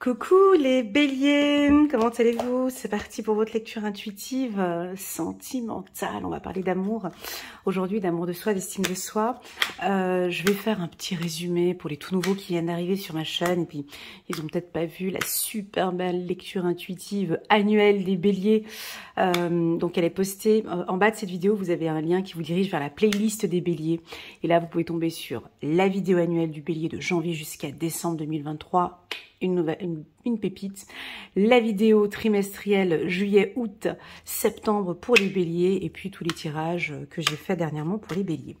Coucou les béliers, comment allez-vous? C'est parti pour votre lecture intuitive sentimentale. On va parler d'amour aujourd'hui, d'amour de soi, d'estime de soi. Je vais faire un petit résumé pour les tout nouveaux qui viennent d'arriver sur ma chaîne. Et puis, ils ont peut-être pas vu la super belle lecture intuitive annuelle des béliers. Donc, elle est postée en bas de cette vidéo. Vous avez un lien qui vous dirige vers la playlist des béliers. Et là, vous pouvez tomber sur la vidéo annuelle du bélier de janvier jusqu'à décembre 2023. Une pépite, la vidéo trimestrielle juillet, août, septembre pour les béliers et puis tous les tirages que j'ai fait dernièrement pour les béliers.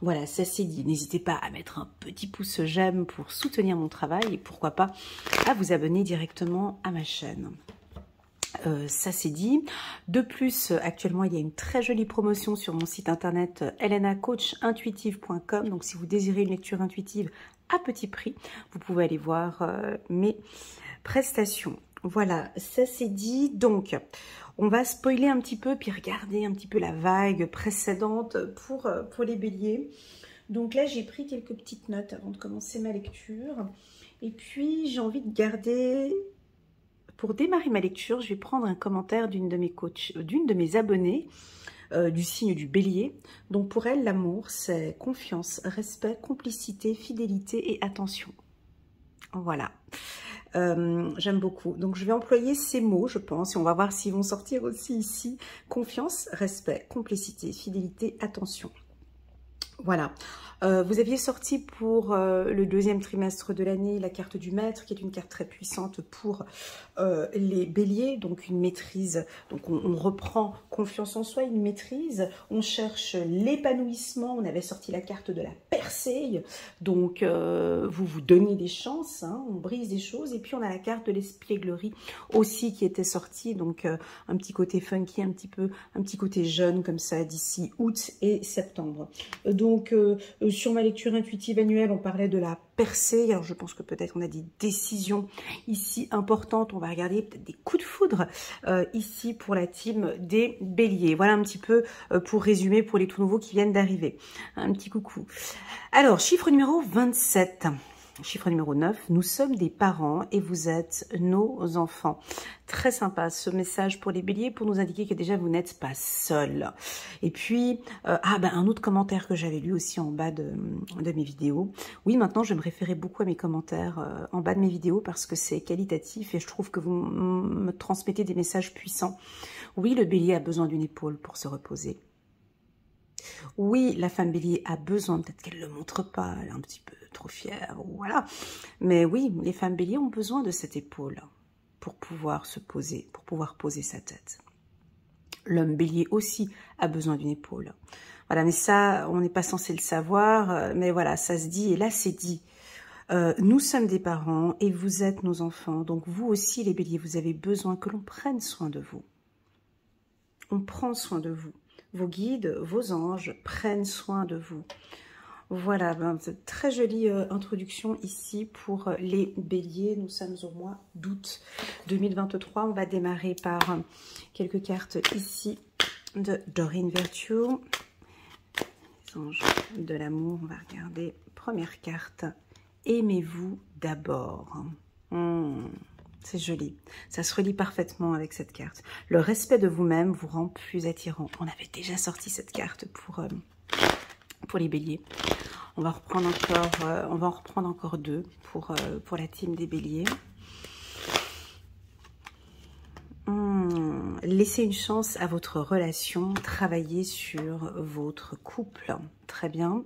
Voilà, ça c'est dit. N'hésitez pas à mettre un petit pouce j'aime pour soutenir mon travail et pourquoi pas à vous abonner directement à ma chaîne. Ça c'est dit. De plus, actuellement, il y a une très jolie promotion sur mon site internet elenacoachintuitive.com. Donc, si vous désirez une lecture intuitive à petit prix, vous pouvez aller voir mes prestations. Voilà, ça c'est dit. Donc, on va spoiler un petit peu, puis regarder un petit peu la vague précédente pour les béliers. Donc là, j'ai pris quelques petites notes avant de commencer ma lecture. Et puis, j'ai envie de garder... Pour démarrer ma lecture, je vais prendre un commentaire d'une de mes coachs, d'une de mes abonnées du signe du bélier. Donc pour elle, l'amour, c'est confiance, respect, complicité, fidélité et attention. Voilà. J'aime beaucoup. Donc je vais employer ces mots, je pense, et on va voir s'ils vont sortir aussi ici. Confiance, respect, complicité, fidélité, attention. Voilà. Vous aviez sorti pour le deuxième trimestre de l'année la carte du maître, qui est une carte très puissante pour les béliers, donc une maîtrise. Donc on reprend confiance en soi, une maîtrise. On cherche l'épanouissement. On avait sorti la carte de la percée. Donc vous vous donnez des chances, hein, on brise des choses. Et puis on a la carte de l'espièglerie aussi qui était sortie. Donc un petit côté funky, un petit côté jeune comme ça d'ici août et septembre. Donc sur ma lecture intuitive annuelle, on parlait de la percée. Alors, je pense que peut-être on a des décisions ici importantes. On va regarder peut-être des coups de foudre ici pour la team des béliers. Voilà un petit peu pour résumer pour les tout nouveaux qui viennent d'arriver. Un petit coucou. Alors, chiffre numéro 27. Chiffre numéro 9, nous sommes des parents et vous êtes nos enfants. Très sympa ce message pour les béliers pour nous indiquer que déjà vous n'êtes pas seuls. Et puis, un autre commentaire que j'avais lu aussi en bas de mes vidéos. Oui, maintenant je vais me référer beaucoup à mes commentaires en bas de mes vidéos parce que c'est qualitatif et je trouve que vous me transmettez des messages puissants. Oui, le bélier a besoin d'une épaule pour se reposer. Oui, la femme bélier a besoin, peut-être qu'elle ne le montre pas, elle est un petit peu trop fière, voilà. Mais oui, les femmes béliers ont besoin de cette épaule pour pouvoir se poser, pour pouvoir poser sa tête. L'homme bélier aussi a besoin d'une épaule. Voilà, mais ça, on n'est pas censé le savoir, mais voilà, ça se dit, et là c'est dit. Nous sommes des parents et vous êtes nos enfants, donc vous aussi les béliers, vous avez besoin que l'on prenne soin de vous. On prend soin de vous. Vos guides, vos anges prennent soin de vous. Voilà, très jolie introduction ici pour les béliers. Nous sommes au mois d'août 2023. On va démarrer par quelques cartes ici de Doreen Virtue. Les anges de l'amour, on va regarder. Première carte, aimez-vous d'abord. C'est joli, ça se relie parfaitement avec cette carte. Le respect de vous-même vous rend plus attirant. On avait déjà sorti cette carte pour les béliers. On va reprendre encore, on va en reprendre encore deux pour la team des béliers. Laissez une chance à votre relation, travaillez sur votre couple. Très bien.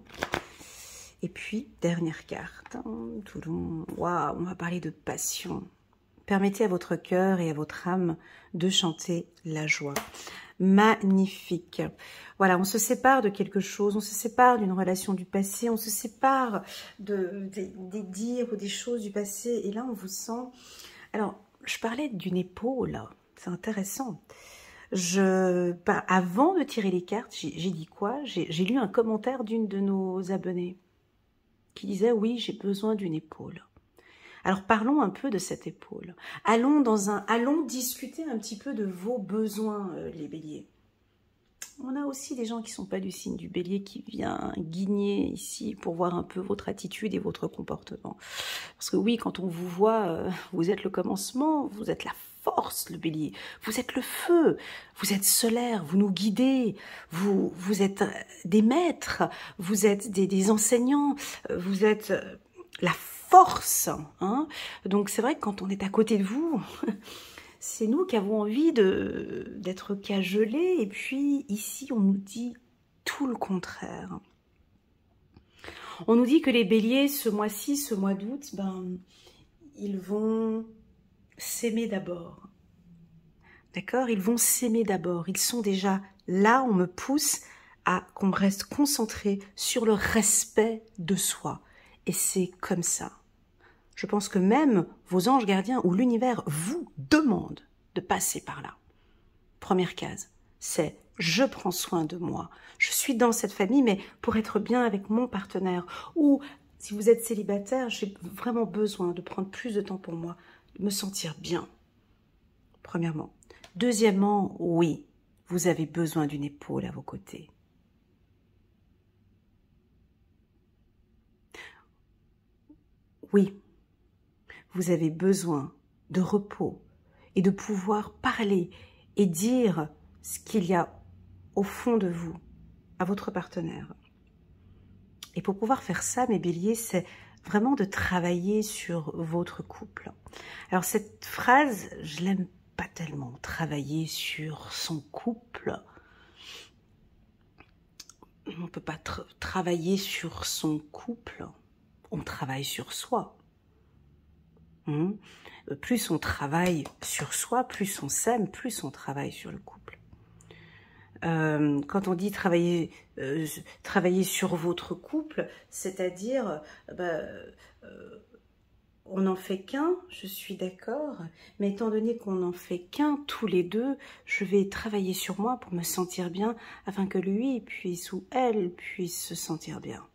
Et puis, dernière carte. Waouh, on va parler de passion. Permettez à votre cœur et à votre âme de chanter la joie. Magnifique. Voilà, on se sépare de quelque chose, on se sépare d'une relation du passé, on se sépare des dires ou des choses du passé. Et là, on vous sent... Alors, je parlais d'une épaule, c'est intéressant. Avant de tirer les cartes, j'ai dit quoi? J'ai lu un commentaire d'une de nos abonnées qui disait « Oui, j'ai besoin d'une épaule ». Alors parlons un peu de cette épaule. Allons discuter un petit peu de vos besoins, les béliers. On a aussi des gens qui ne sont pas du signe du bélier qui viennent guigner ici pour voir un peu votre attitude et votre comportement. Parce que oui, quand on vous voit, vous êtes le commencement, vous êtes la force, le bélier. Vous êtes le feu, vous êtes solaire, vous nous guidez, vous êtes des maîtres, vous êtes des enseignants, vous êtes la force. Hein. Donc c'est vrai que quand on est à côté de vous... C'est nous qui avons envie d'être cajolés, et puis ici on nous dit tout le contraire. On nous dit que les béliers, ce mois-ci, ce mois d'août, ben, ils vont s'aimer d'abord. D'accord? Ils vont s'aimer d'abord. Ils sont déjà là, on me pousse à qu'on reste concentré sur le respect de soi. Et c'est comme ça. Je pense que même vos anges gardiens ou l'univers vous demandent de passer par là. Première case, c'est je prends soin de moi. Je suis dans cette famille, mais pour être bien avec mon partenaire. Ou si vous êtes célibataire, j'ai vraiment besoin de prendre plus de temps pour moi, de me sentir bien. Premièrement. Deuxièmement, oui, vous avez besoin d'une épaule à vos côtés. Oui. Vous avez besoin de repos et de pouvoir parler et dire ce qu'il y a au fond de vous, à votre partenaire. Et pour pouvoir faire ça, mes béliers, c'est vraiment de travailler sur votre couple. Alors cette phrase, je l'aime pas tellement, travailler sur son couple. On ne peut pas travailler sur son couple, on travaille sur soi. Plus on travaille sur soi, plus on s'aime, plus on travaille sur le couple. Quand on dit travailler sur votre couple, c'est-à-dire on n'en fait qu'un, je suis d'accord, mais étant donné qu'on n'en fait qu'un tous les deux, je vais travailler sur moi pour me sentir bien, afin que lui puisse ou elle puisse se sentir bien.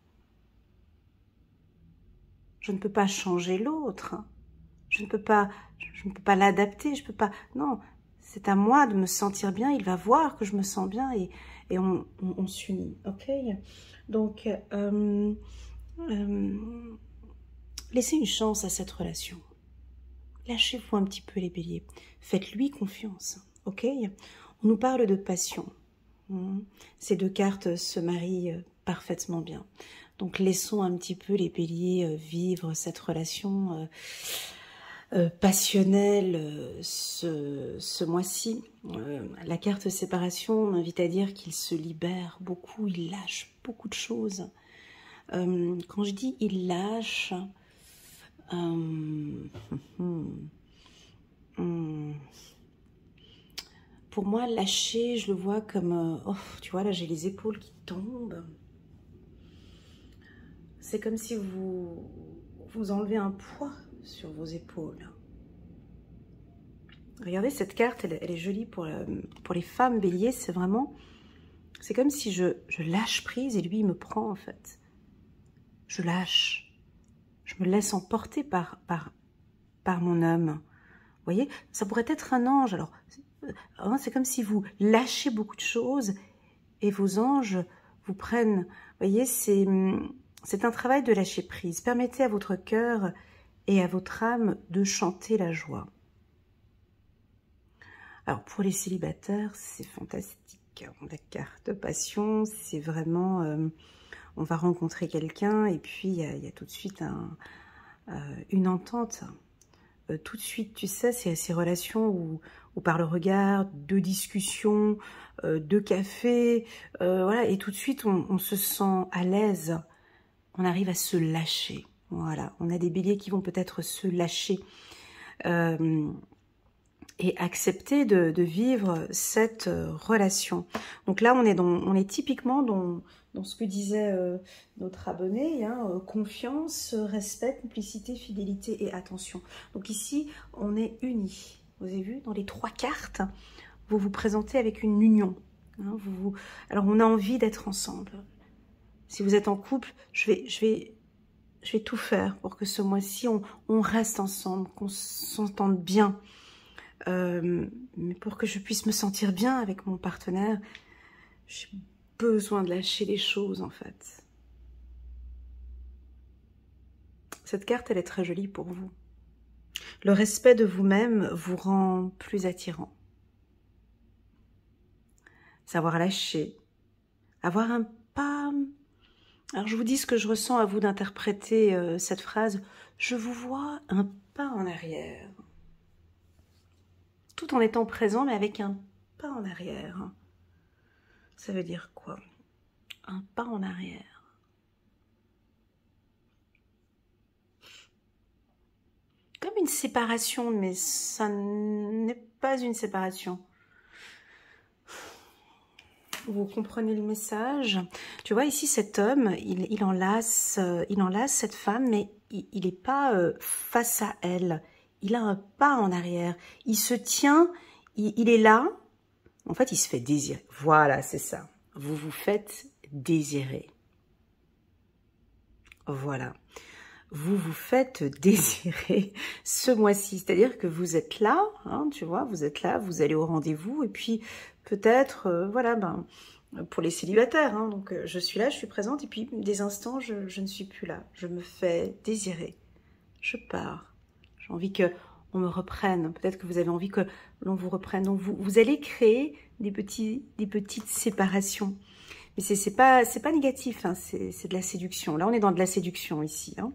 Je ne peux pas changer l'autre. Je ne peux pas l'adapter, je peux pas... Non, c'est à moi de me sentir bien, il va voir que je me sens bien et on s'unit, ok? Donc, laissez une chance à cette relation. Lâchez-vous un petit peu les béliers. Faites-lui confiance, ok? On nous parle de passion. Ces deux cartes se marient parfaitement bien. Donc, laissons un petit peu les béliers vivre cette relation... passionnel ce mois-ci. La carte séparation m'invite à dire qu'il se libère beaucoup, il lâche beaucoup de choses. Quand je dis il lâche, pour moi lâcher, je le vois comme, oh, tu vois là j'ai les épaules qui tombent. C'est comme si vous enlevez un poids sur vos épaules. Regardez cette carte, elle est jolie pour les femmes béliers, c'est vraiment, c'est comme si je lâche prise et lui il me prend en fait. Je lâche, je me laisse emporter par mon homme. Vous voyez, ça pourrait être un ange, alors c'est comme si vous lâchez beaucoup de choses et vos anges vous prennent. Vous voyez, c'est un travail de lâcher prise. Permettez à votre cœur et à votre âme de chanter la joie. Alors pour les célibataires, c'est fantastique. La carte passion, c'est vraiment, on va rencontrer quelqu'un et puis il y a tout de suite une entente. Tout de suite, tu sais, c'est ces relations où par le regard, de discussion, de café, voilà, et tout de suite on se sent à l'aise, on arrive à se lâcher. Voilà, on a des béliers qui vont peut-être se lâcher et accepter de vivre cette relation. Donc là, on est typiquement dans ce que disait notre abonné, hein, confiance, respect, complicité, fidélité et attention. Donc ici, on est unis. Vous avez vu, dans les 3 cartes, vous vous présentez avec une union. Hein, alors, on a envie d'être ensemble. Si vous êtes en couple, je vais tout faire pour que ce mois-ci, on reste ensemble, qu'on s'entende bien. Mais pour que je puisse me sentir bien avec mon partenaire, J'ai besoin de lâcher les choses, en fait. Cette carte, elle est très jolie pour vous. Le respect de vous-même vous rend plus attirant. Savoir lâcher. Avoir un pas... Alors, je vous dis ce que je ressens à vous d'interpréter cette phrase. Je vous vois un pas en arrière. Tout en étant présent, mais avec un pas en arrière. Ça veut dire quoi? Un pas en arrière. Comme une séparation, mais ça n'est pas une séparation. Vous comprenez le message? Tu vois, ici, cet homme, il enlace cette femme, mais il n'est pas face à elle. Il a un pas en arrière. Il se tient, il est là. En fait, il se fait désirer. Voilà, c'est ça. Vous vous faites désirer. Voilà. Vous vous faites désirer ce mois-ci. C'est-à-dire que vous êtes là, hein, tu vois, vous êtes là, vous allez au rendez-vous, et puis peut-être, voilà, ben, pour les célibataires, hein, donc je suis là, je suis présente, et puis des instants, je ne suis plus là. Je me fais désirer. Je pars. J'ai envie que on me reprenne. Peut-être que vous avez envie que l'on vous reprenne. Donc vous allez créer des petites séparations. Mais c'est pas négatif, hein, c'est de la séduction. Là, on est dans de la séduction ici. Hein.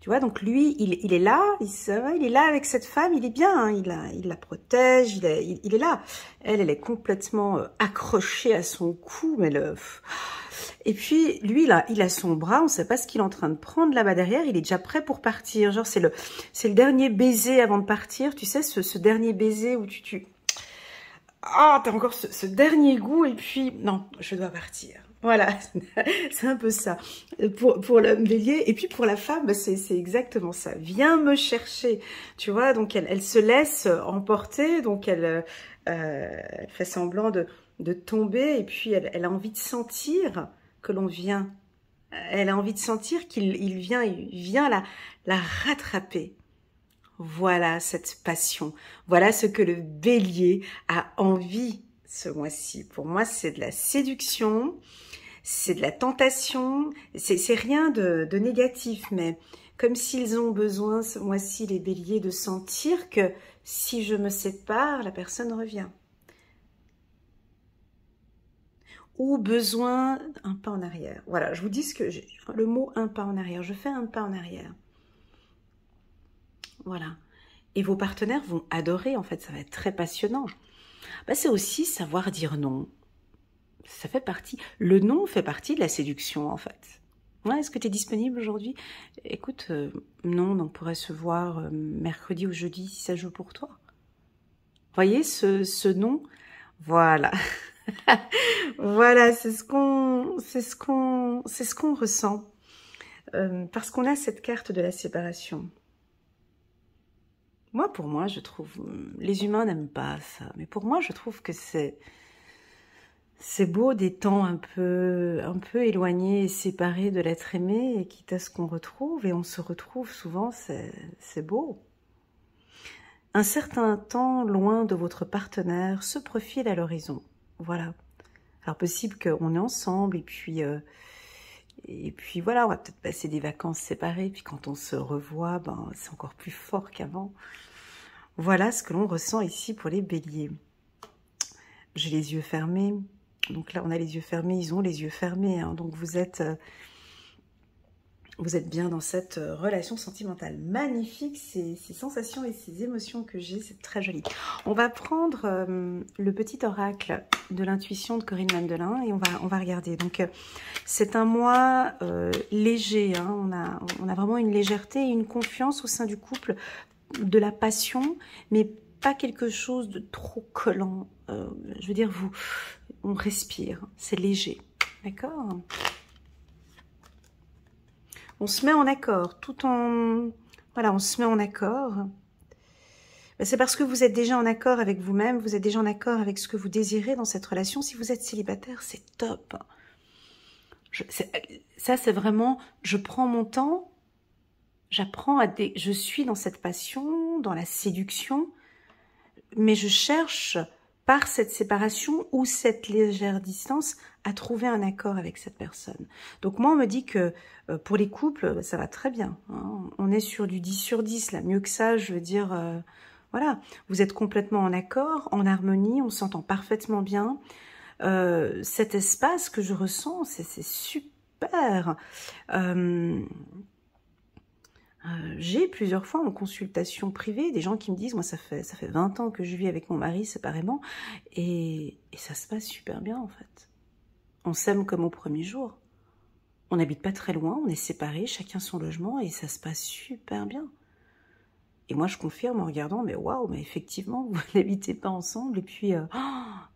Tu vois, donc lui, il est là, il est là avec cette femme, il est bien, hein, il la protège, il est là. Elle est complètement accrochée à son cou, mais Et puis, lui, il a son bras, on ne sait pas ce qu'il est en train de prendre là-bas derrière, il est déjà prêt pour partir. Genre, c'est le dernier baiser avant de partir, tu sais, ce dernier baiser où ah, t'as encore ce dernier goût, et puis, non, je dois partir. Voilà, c'est un peu ça. Pour l'homme bélier, et puis pour la femme, c'est exactement ça. Viens me chercher, tu vois, donc elle se laisse emporter, donc elle fait semblant de tomber, et puis elle a envie de sentir que l'on vient. Elle a envie de sentir qu'il vient la rattraper. Voilà cette passion. Voilà ce que le bélier a envie ce mois-ci. Pour moi, c'est de la séduction, c'est de la tentation, c'est rien de négatif, mais comme s'ils ont besoin ce mois-ci, les béliers, de sentir que si je me sépare, la personne revient. Ou besoin d'un pas en arrière. Voilà, je vous dis le mot un pas en arrière. Je fais un pas en arrière. Voilà. Et vos partenaires vont adorer, en fait, ça va être très passionnant. Bah, c'est aussi savoir dire non. Ça fait partie, le non fait partie de la séduction, en fait. Ouais, est-ce que tu es disponible aujourd'hui? Écoute, non, on pourrait se voir mercredi ou jeudi si ça joue pour toi. Voyez ce non? Voilà. Voilà, c'est ce qu'on ressent. Parce qu'on a cette carte de la séparation. Pour moi, je trouve, les humains n'aiment pas ça, mais pour moi, je trouve que c'est beau des temps un peu éloignés et séparés de l'être aimé, et quitte à ce qu'on retrouve, et on se retrouve souvent, c'est beau. Un certain temps loin de votre partenaire se profile à l'horizon, voilà. Alors possible qu'on est ensemble, et puis voilà, on va peut-être passer des vacances séparées, puis quand on se revoit, ben, c'est encore plus fort qu'avant. Voilà ce que l'on ressent ici pour les béliers. J'ai les yeux fermés. Donc là, on a les yeux fermés, ils ont les yeux fermés. Hein. Donc vous êtes bien dans cette relation sentimentale. Magnifique, ces sensations et ces émotions que j'ai, c'est très joli. On va prendre le petit oracle de l'intuition de Corinne Mandelin et on va regarder. Donc c'est un mois léger. Hein. On a vraiment une légèreté et une confiance au sein du couple, de la passion, mais pas quelque chose de trop collant. Je veux dire, on respire, c'est léger, d'accord? On se met en accord, voilà, on se met en accord. C'est parce que vous êtes déjà en accord avec vous-même, vous êtes déjà en accord avec ce que vous désirez dans cette relation. Si vous êtes célibataire, c'est top. Ça, c'est vraiment, je prends mon temps, je suis dans cette passion, dans la séduction, mais je cherche par cette séparation ou cette légère distance, à trouver un accord avec cette personne. Donc moi, on me dit que pour les couples, ça va très bien. Hein. On est sur du 10 sur 10, là. Mieux que ça, je veux dire, voilà. Vous êtes complètement en accord, en harmonie, on s'entend parfaitement bien. Cet espace que je ressens, c'est super. J'ai plusieurs fois en consultation privée des gens qui me disent, moi ça fait 20 ans que je vis avec mon mari séparément et ça se passe super bien en fait. On s'aime comme au premier jour. On n'habite pas très loin, on est séparés, chacun son logement et ça se passe super bien. Et moi je confirme en regardant, mais waouh, mais effectivement vous n'habitez pas ensemble et puis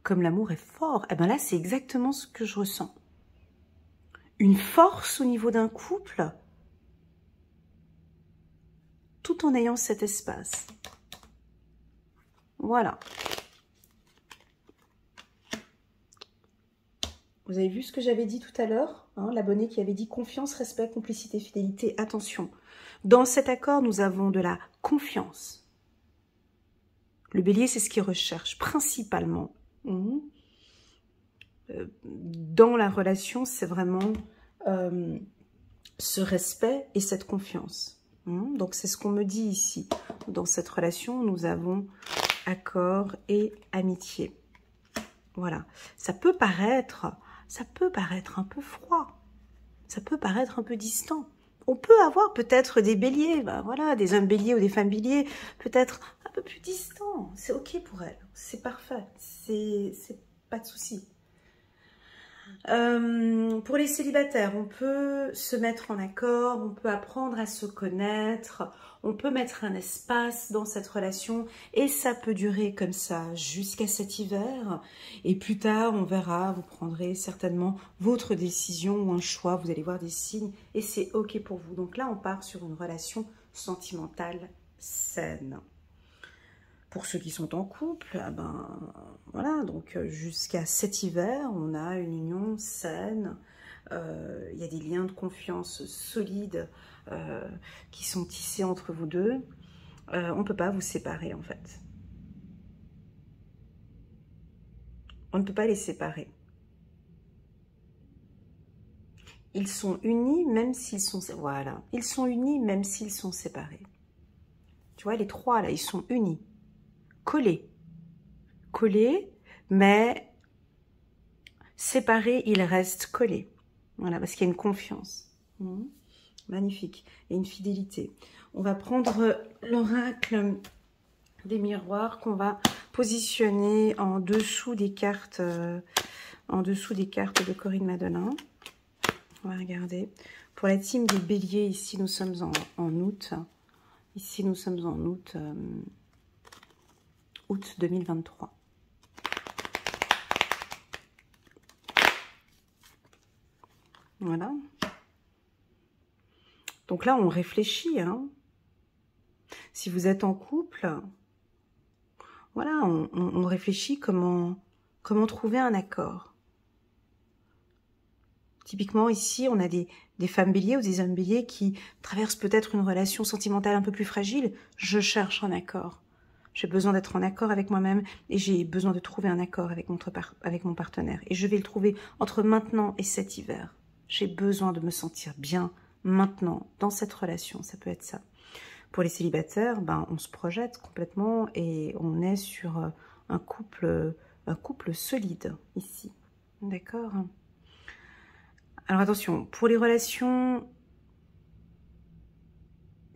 comme l'amour est fort, eh ben là c'est exactement ce que je ressens. Une force au niveau d'un couple, tout en ayant cet espace. Voilà. Vous avez vu ce que j'avais dit tout à l'heure, hein, l'abonné qui avait dit confiance, respect, complicité, fidélité. Attention, dans cet accord, nous avons de la confiance. Le bélier, c'est ce qu'il recherche principalement. Dans la relation, c'est vraiment ce respect et cette confiance. Donc, c'est ce qu'on me dit ici. Dans cette relation, nous avons accord et amitié. Voilà. Ça peut paraître un peu froid. Ça peut paraître un peu distant. On peut avoir peut-être des béliers, voilà, des hommes béliers ou des femmes béliers, peut-être un peu plus distants. C'est ok pour elles. C'est parfait. C'est pas de souci. Pour les célibataires, on peut se mettre en accord, on peut apprendre à se connaître, on peut mettre un espace dans cette relation et ça peut durer comme ça jusqu'à cet hiver. Et plus tard, on verra, vous prendrez certainement votre décision ou un choix, vous allez voir des signes et c'est ok pour vous. Donc là, on part sur une relation sentimentale saine. Pour ceux qui sont en couple, voilà, donc jusqu'à cet hiver, on a une union saine, il y a des liens de confiance solides qui sont tissés entre vous deux. On ne peut pas vous séparer en fait. On ne peut pas les séparer. Ils sont unis même s'ils sont... Voilà, ils sont unis même s'ils sont séparés. Tu vois, les trois là, ils sont unis. Collés, mais séparés, ils restent collés. Voilà, parce qu'il y a une confiance. Magnifique. Et une fidélité. On va prendre l'oracle des miroirs qu'on va positionner en dessous des cartes, de Corinne Madelin. On va regarder. Pour la team des béliers, ici nous sommes en août. Ici nous sommes en août. Août 2023. Voilà. Donc là, on réfléchit. Hein. Si vous êtes en couple, voilà, on réfléchit comment trouver un accord. Typiquement, ici, on a des femmes béliers ou des hommes béliers qui traversent peut-être une relation sentimentale un peu plus fragile. Je cherche un accord. J'ai besoin d'être en accord avec moi-même et j'ai besoin de trouver un accord avec mon partenaire. Et je vais le trouver entre maintenant et cet hiver. J'ai besoin de me sentir bien maintenant dans cette relation. Ça peut être ça. Pour les célibataires, on se projette complètement et on est sur un couple solide ici. D'accord ? Alors attention, pour les relations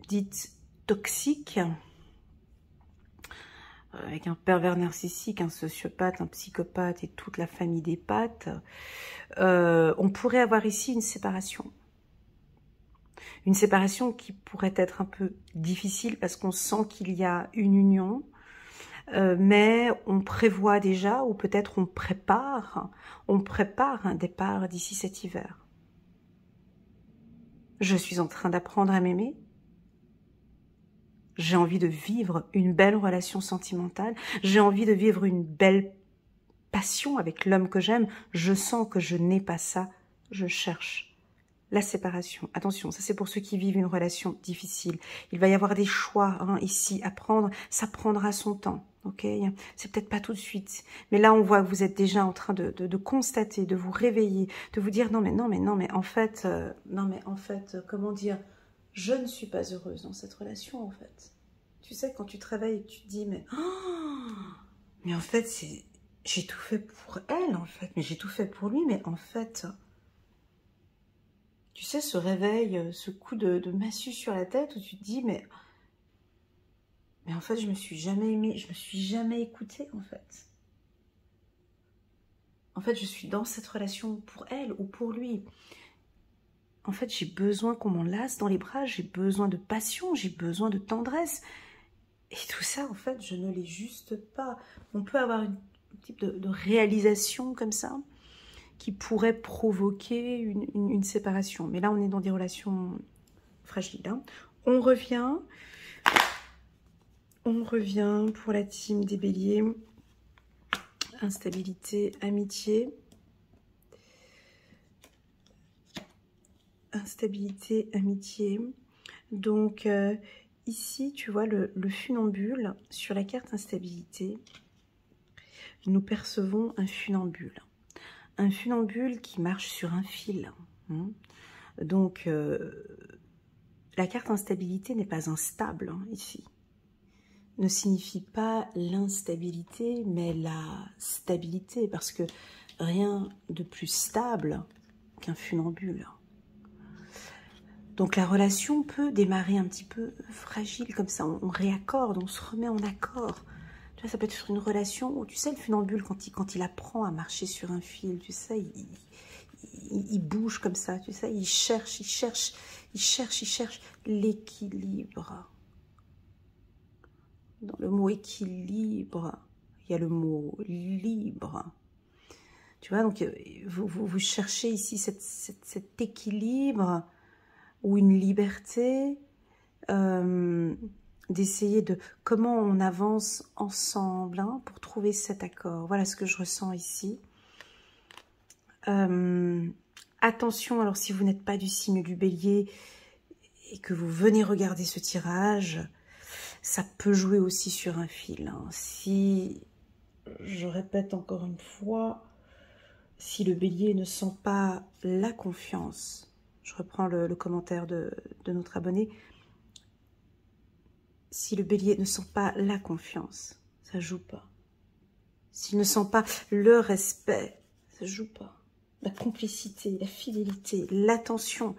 dites toxiques, avec un pervers narcissique, un sociopathe, un psychopathe et toute la famille des pattes, on pourrait avoir ici une séparation. Une séparation qui pourrait être un peu difficile parce qu'on sent qu'il y a une union, mais on prévoit déjà, ou peut-être on prépare un départ d'ici cet hiver. Je suis en train d'apprendre à m'aimer. J'ai envie de vivre une belle relation sentimentale. J'ai envie de vivre une belle passion avec l'homme que j'aime. Je sens que je n'ai pas ça. Je cherche la séparation. Attention, ça c'est pour ceux qui vivent une relation difficile. Il va y avoir des choix ici à prendre. Ça prendra son temps. ok? C'est peut-être pas tout de suite, mais là on voit que vous êtes déjà en train de constater, de vous réveiller, de vous dire non mais en fait, comment dire, je ne suis pas heureuse dans cette relation en fait. Tu sais, quand tu te réveilles, tu te dis mais en fait j'ai tout fait pour elle en fait, mais j'ai tout fait pour lui, mais en fait, tu sais, ce réveil, ce coup de massue sur la tête où tu te dis mais en fait, je me suis jamais aimée, je me suis jamais écoutée, en fait. En fait, je suis dans cette relation pour elle ou pour lui. En fait, j'ai besoin qu'on m'enlace dans les bras, j'ai besoin de passion, j'ai besoin de tendresse. Et tout ça, en fait, je ne l'ai juste pas. On peut avoir un type de réalisation comme ça qui pourrait provoquer une séparation. Mais là, on est dans des relations fragiles. Hein. On revient pour la team des béliers. Instabilité, amitié. Instabilité, amitié. Donc, ici, tu vois le funambule. Sur la carte instabilité, nous percevons un funambule. Un funambule qui marche sur un fil. Hein. Donc, la carte instabilité n'est pas instable, hein, ici. Ne signifie pas l'instabilité, mais la stabilité, parce que rien de plus stable qu'un funambule. Donc la relation peut démarrer un petit peu fragile, comme ça, on réaccorde, on se remet en accord. Tu vois, ça peut être une relation où, tu sais, le funambule, quand il apprend à marcher sur un fil, tu sais, il bouge comme ça, tu sais, il cherche l'équilibre. Dans le mot équilibre, il y a le mot libre. Tu vois, donc vous cherchez ici cet équilibre ou une liberté, d'essayer de comment on avance ensemble, hein, pour trouver cet accord. Voilà ce que je ressens ici. Attention, alors si vous n'êtes pas du signe du bélier et que vous venez regarder ce tirage, ça peut jouer aussi sur un fil. Hein. Si, je répète encore une fois, si le bélier ne sent pas la confiance, je reprends le commentaire de notre abonné, si le bélier ne sent pas la confiance, ça joue pas. S'il ne sent pas le respect, ça joue pas. La complicité, la fidélité, l'attention,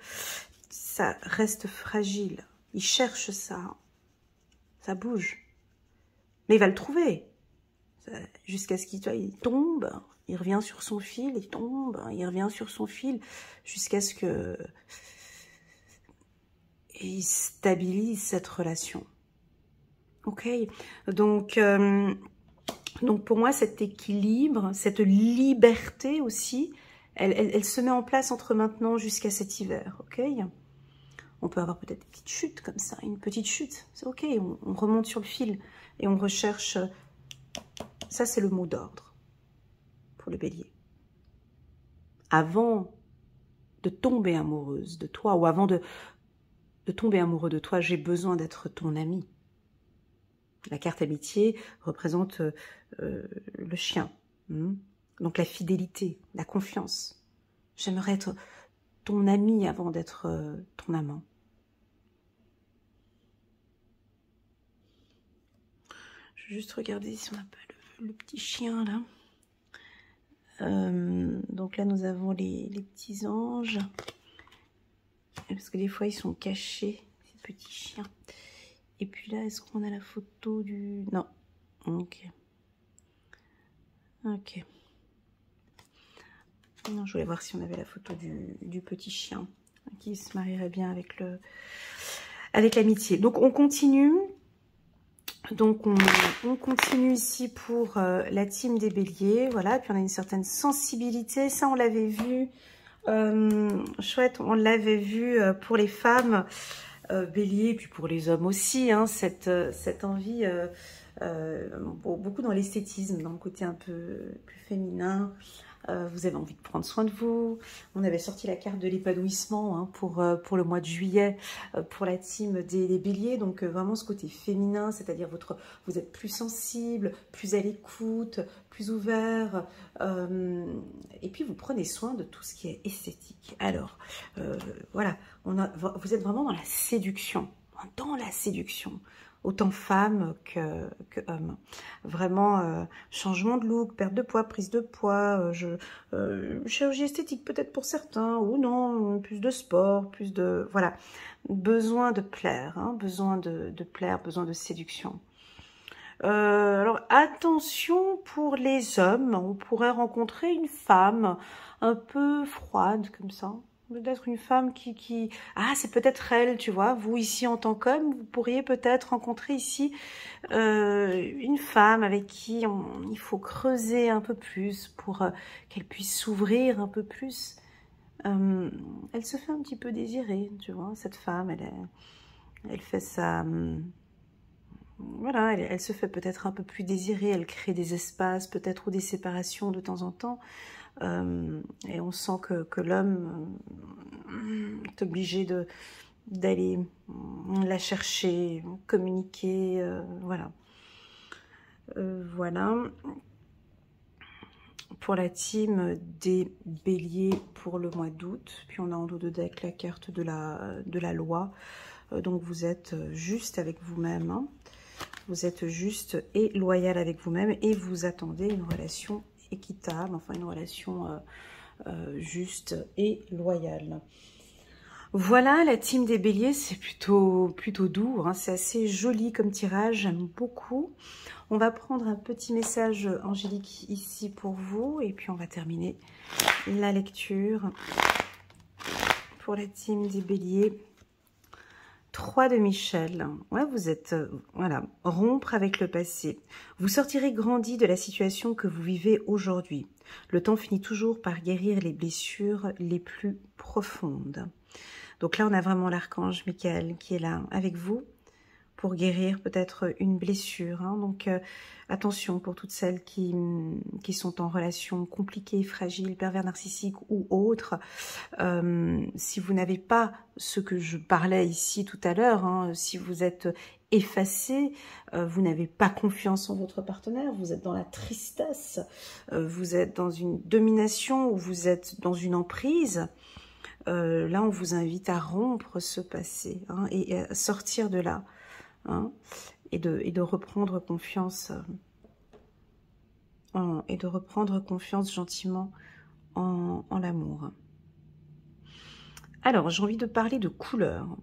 ça reste fragile. Il cherche ça. Ça bouge. Mais il va le trouver. Jusqu'à ce qu'il tombe, il revient sur son fil, il tombe, il revient sur son fil, jusqu'à ce que il stabilise cette relation. Ok, donc pour moi, cet équilibre, cette liberté aussi, elle se met en place entre maintenant jusqu'à cet hiver. Ok, on peut avoir peut-être des petites chutes comme ça, une petite chute, c'est ok, on remonte sur le fil et on recherche. Ça, c'est le mot d'ordre pour le bélier. Avant de tomber amoureuse de toi, ou avant de tomber amoureux de toi, j'ai besoin d'être ton ami. La carte amitié représente le chien. Donc la fidélité, la confiance. J'aimerais être ton ami avant d'être ton amant. Je vais juste regarder si on n'a pas le petit chien là. Donc là, nous avons les petits anges. Parce que des fois, ils sont cachés, ces petits chiens. Et puis là, est-ce qu'on a la photo du... Non. Ok. Ok. Non, je voulais voir si on avait la photo du petit chien qui se marierait bien avec l'amitié. Donc, on continue. Donc, on continue ici pour la team des béliers. Voilà, puis on a une certaine sensibilité. Ça, on l'avait vu. Chouette, on l'avait vu pour les femmes béliers, et puis pour les hommes aussi. Hein, cette envie, beaucoup dans l'esthétisme, dans le côté un peu plus féminin. vous avez envie de prendre soin de vous. On avait sorti la carte de l'épanouissement hein, pour le mois de juillet, pour la team des béliers. Donc vraiment ce côté féminin, c'est-à-dire vous êtes plus sensible, plus à l'écoute, plus ouvert. Et puis vous prenez soin de tout ce qui est esthétique. Alors, voilà, vous êtes vraiment dans la séduction. Dans la séduction. Autant femme que homme. Vraiment, changement de look, perte de poids, prise de poids, chirurgie esthétique peut-être pour certains, ou non, plus de sport, plus de... Voilà, besoin de plaire, hein, besoin de plaire, besoin de séduction. Alors, attention pour les hommes, on pourrait rencontrer une femme un peu froide comme ça. Peut-être une femme qui... Ah, c'est peut-être elle, tu vois. Vous, ici, en tant qu'homme, vous pourriez peut-être rencontrer ici une femme avec qui il faut creuser un peu plus pour qu'elle puisse s'ouvrir un peu plus. Elle se fait un petit peu désirer, tu vois. Cette femme, elle fait ça... Voilà, elle se fait peut-être un peu plus désirer. Elle crée des espaces, peut-être, ou des séparations de temps en temps. Et on sent que l'homme est obligé d'aller la chercher, communiquer, voilà. Voilà. Pour la team des béliers pour le mois d'août. Puis on a en dos de deck la carte de la loi. Donc vous êtes juste avec vous-même. Hein. Vous êtes juste et loyal avec vous-même. Et vous attendez une relation équitable, enfin une relation juste et loyale. Voilà, la team des béliers, c'est plutôt doux, hein, c'est assez joli comme tirage, j'aime beaucoup. On va prendre un petit message angélique ici pour vous et puis on va terminer la lecture pour la team des béliers. 3 de Michel, ouais, vous êtes, voilà, rompre avec le passé. Vous sortirez grandi de la situation que vous vivez aujourd'hui. Le temps finit toujours par guérir les blessures les plus profondes. Donc là, on a vraiment l'archange Michael qui est là avec vous pour guérir peut-être une blessure. Hein. Donc attention pour toutes celles qui sont en relation compliquée, fragile, pervers narcissique ou autre. Si vous n'avez pas ce que je parlais ici tout à l'heure, hein, si vous êtes effacé, vous n'avez pas confiance en votre partenaire, vous êtes dans la tristesse, vous êtes dans une domination ou vous êtes dans une emprise, là on vous invite à rompre ce passé hein, et à sortir de là. Hein, et de reprendre confiance gentiment en l'amour. Alors, j'ai envie de parler de couleurs.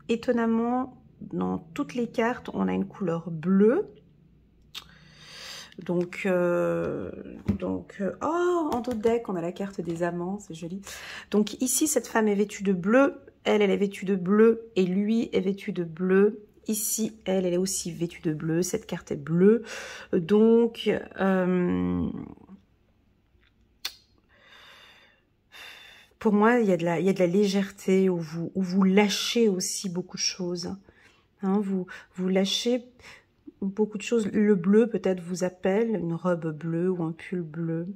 Étonnamment, dans toutes les cartes, on a une couleur bleue. Donc, oh, en dos de deck, on a la carte des amants, c'est joli. Donc ici, cette femme est vêtue de bleu, elle est vêtue de bleu, et lui est vêtu de bleu. Ici, elle est aussi vêtue de bleu, cette carte est bleue. Donc, pour moi, il y a de la légèreté, où vous lâchez aussi beaucoup de choses. Hein, vous lâchez beaucoup de choses. Le bleu peut-être vous appelle, une robe bleue ou un pull bleu,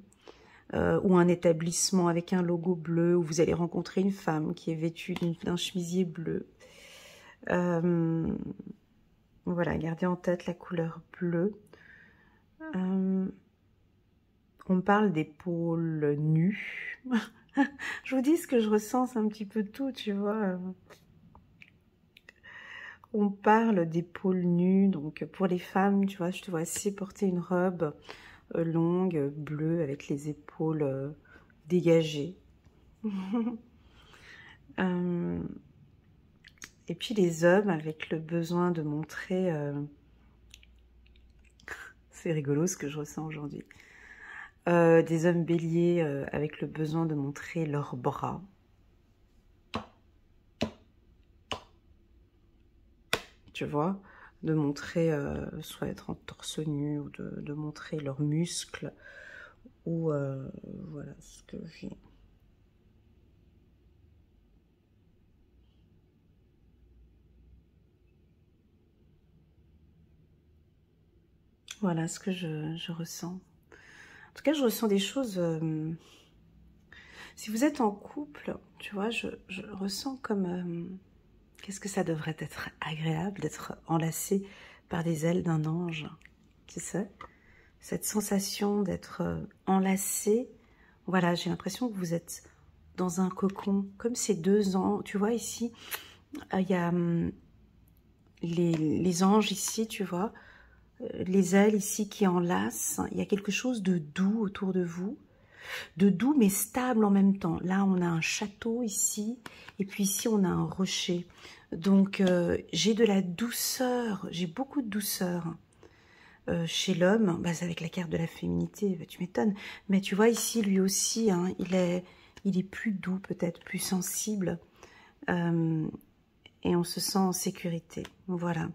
ou un établissement avec un logo bleu, où vous allez rencontrer une femme qui est vêtue d'un chemisier bleu. Voilà, gardez en tête la couleur bleue. On parle d'épaules nues. Je vous dis ce que je ressens, c'est un petit peu tout, tu vois. On parle d'épaules nues, donc pour les femmes, tu vois, je te vois assez porter une robe longue, bleue, avec les épaules dégagées. Et puis les hommes avec le besoin de montrer... c'est rigolo ce que je ressens aujourd'hui. Des hommes béliers avec le besoin de montrer leurs bras. Tu vois, de montrer, soit être en torse nu, ou de montrer leurs muscles, ou voilà ce que j'ai. Voilà ce que je ressens. tout cas, je ressens des choses... si vous êtes en couple, tu vois, je ressens comme... qu'est-ce que ça devrait être agréable d'être enlacé par des ailes d'un ange, tu sais? Cette sensation d'être enlacé. Voilà, j'ai l'impression que vous êtes dans un cocon, comme ces 2 ans. Tu vois, ici, il y a les anges ici, tu vois, les ailes ici qui enlacent. Il y a quelque chose de doux autour de vous, de doux mais stable en même temps. Là, on a un château ici, et puis ici, on a un rocher. Donc, j'ai de la douceur, j'ai beaucoup de douceur. Chez l'homme, bah, c'est avec la carte de la féminité, bah, tu m'étonnes. Mais tu vois ici, lui aussi, hein, il est plus doux, peut-être plus sensible. Et on se sent en sécurité. Voilà.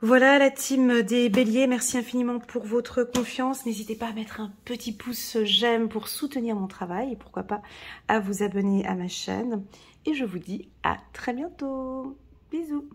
Voilà la team des béliers. Merci infiniment pour votre confiance. N'hésitez pas à mettre un petit pouce j'aime pour soutenir mon travail. Et pourquoi pas à vous abonner à ma chaîne. Et je vous dis à très bientôt. Bisous.